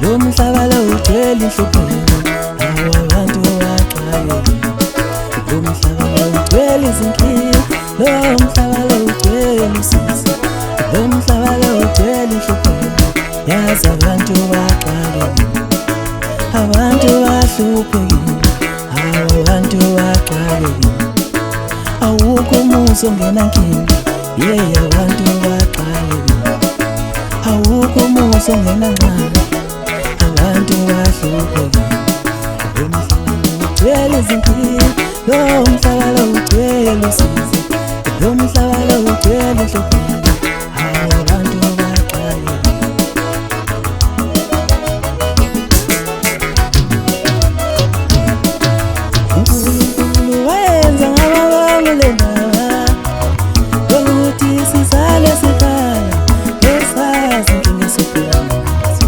lo mhlaba lo ugcwele inhlupheko, abantu baxakekile. Lo mhlaba lo ugcwele izinkinga, lo mhlaba lo ugcwele usizi, lo mhlaba lo ugcwele inhlupheko, yazi abantu baxakekile, abantu bahluphekile, abantu baxakekile. Awukho umuzi ongenankinga, abantu baxakekile. Awukho umuzi ongenancane, abantu bahluphekile. Lo mhlaba lo ugcwele izinkinga, lo mhlaba lo ugcwele usizi, lo mhlaba lo ugcwele inhlupheko, abantu baxakekile. uNkulunkulu wayenza ngababonga le ndaba yokuthi sizale sikhala esazi inkinga esibhekana nazo.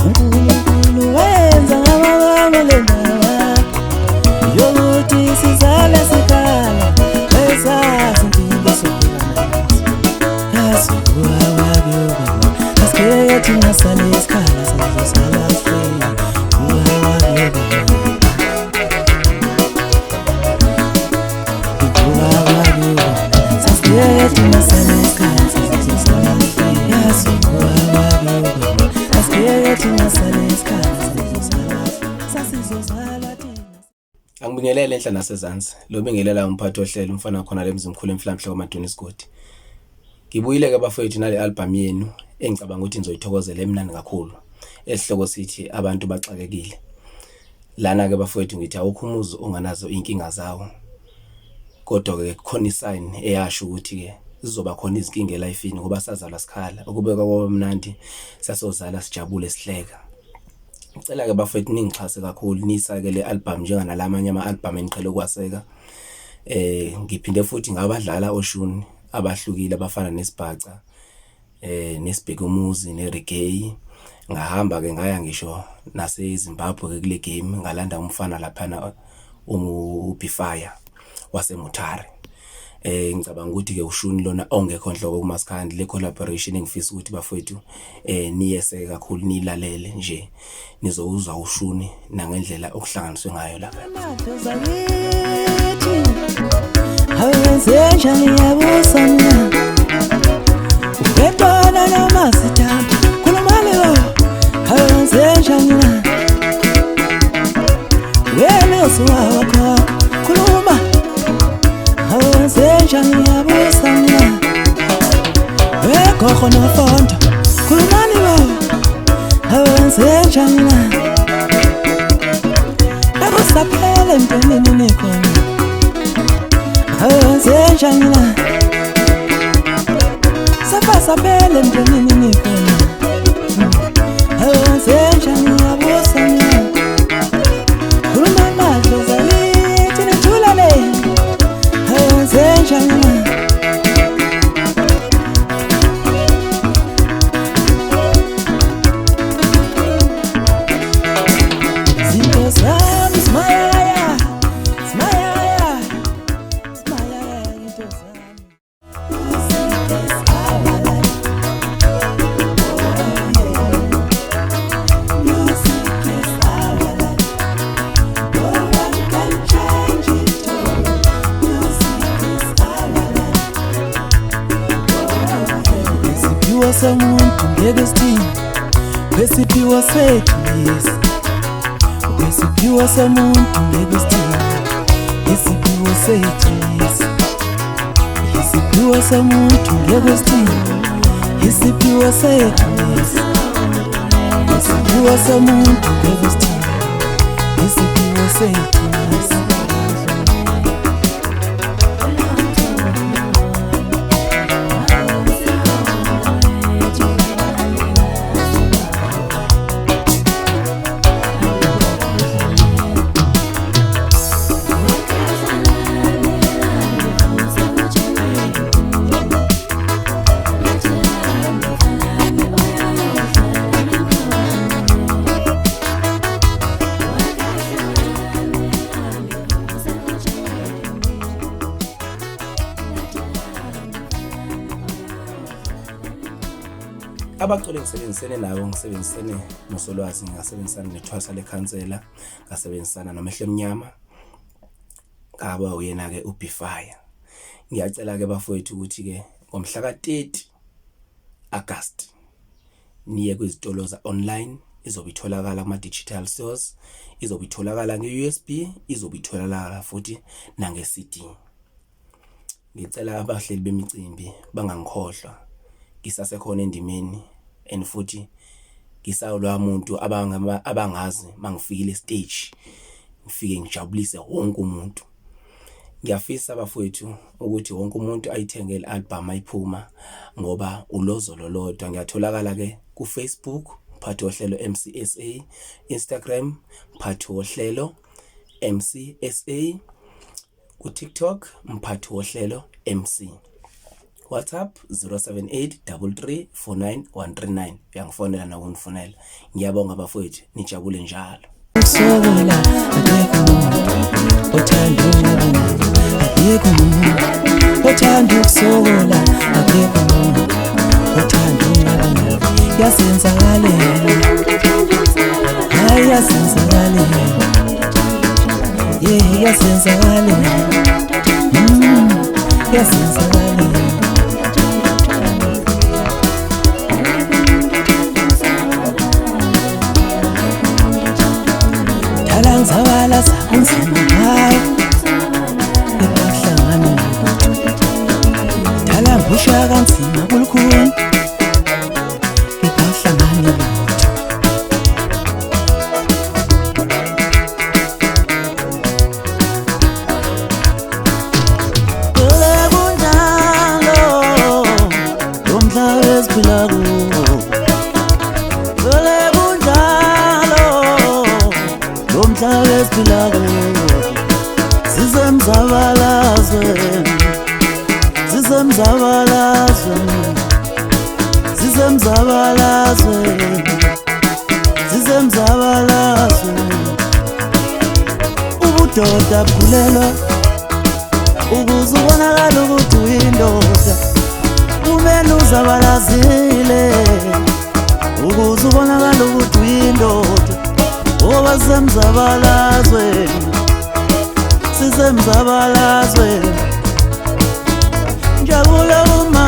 uNkulunkulu wayenza ngababonga le ndaba yokuthi sizale sikhala esazi inkinga esibhekana nazo. Yazi uwawakuyobona asike thina sale isikhala sizosala sihleli. Angibingelele enhla nasezansi lo bingelela umphathi ohlelo umfana khona lemzimkhulu emflamhla kwaMaduni isigodi. Ngibuyile ke bafowethu nale album yenu engicabanga ukuthi nizoyithokozela emnandi kakhulu. Esihloko sithi abantu baxakekile. Lana ke bafowethu ngithi awukho umuzi onganazo inkinga zawo. Kodwa ke khona isign eyasho ukuthi ke zizoba khona izinkinga elifini ngoba sazalwa sikhala ukubeka kwabamnandi sasozala sijabule sihleka. Ngicela ke bafowethu ningixhase kakhulu nisake le album njengana lamanye ama-album engiqhele ukwaseka. Ngiphinde futhi ngabadlala oshuni abahlukile abafana neSibhaca, neSibheka Umuzi, neReggae. Ngahamba ke ngaya ngisho naseZimbabwe ke kule game ngalanda umfana laphana uBifaya waseMutare. Ngicabanga ukuthi ke ushuni lona ongekho enhloko kuMaskandi le collaboration engifisa ukuthi bafowethu niyese kakhulu nilalele nje nizowuzwa ushuni nangendlela okuhlanganiswe ngayo lapha. Awenze njani yabusa mina ubedona noma sithanda khulumani lo awenze njani mina wena usuwakho khuluma awenze njani yabusa mina wegogo nofondo khulumani lo awenze njani mina akusaphele emndenini nikhona awenze njani mina saphele emndenini nikhona awenze njani yabusa mina khuluma madlozi lithi nithulale awenze njani mina zinto zami zimayaya zimayaya zimayaya into zami. Isiphiwo somuntu ngeke sithini, isiphiwo sethu lesi. Isiphiwo somuntu ngeke sithini, isiphiwo sethu lesi. Isiphiwo somuntu ngeke sithini, isiphiwo sethu lesi. Isiphiwo somuntu ngeke sithini, isiphiwo sethu lesi. abaculi ngisebenzisene nabo ngisebenzisene noSolwazi, ngasebenzisana neThwasa leKhansela, ngasebenzisana noMehlo Emnyama, ngaba uyena ke uBifire. Ngiyacela ke bafowethu ukuthi ke ngomhla ka-30 August niye kwizitolo za online, izobe itholakala kuma digital stores, izobe itholakala nge-USB, izobe itholakala futhi nange-CD. Ngicela abahleli bemicimbi bangangikhohlwa, ngisasekhona endimeni and futhi ngisawulwa umuntu abangazi mangifikile stage, ngifike ngijabulise wonke umuntu. Ngiyafisa bafowethu ukuthi wonke umuntu ayithenge le-album ayiphuma ngoba ulozo lolodwa. Ngiyatholakala ke ku-Facebook mphathi wohlelo MCSA, Instagram mphathi wohlelo MCSA, ku-TikTok mphathi wohlelo MC, WhatsApp 07833499139. Uyangifonela nakunifonela. Ngiyabonga bafowethu, nijabule njalo. Sola akekho umuntu othanda ukungabana, akekho umuntu othanda ukusola, akekho umuntu othanda ukungabana. Yasenzakalela, hayi yasenzakalela, yeah yasenzakalela, yasenzakalela. Ngizawala sakunzima hayi ngibahlangana dala ngusha kanzima kulukhuni ngibahlangana zizemzabalazwe ubudoda bukhulelwa ukuze ubonakala ukuthi uyindoda. Kumele uzabalazile ukuze ubonakala ukuthi uyindoda. Ngoba sizemzabalazwe njabula uma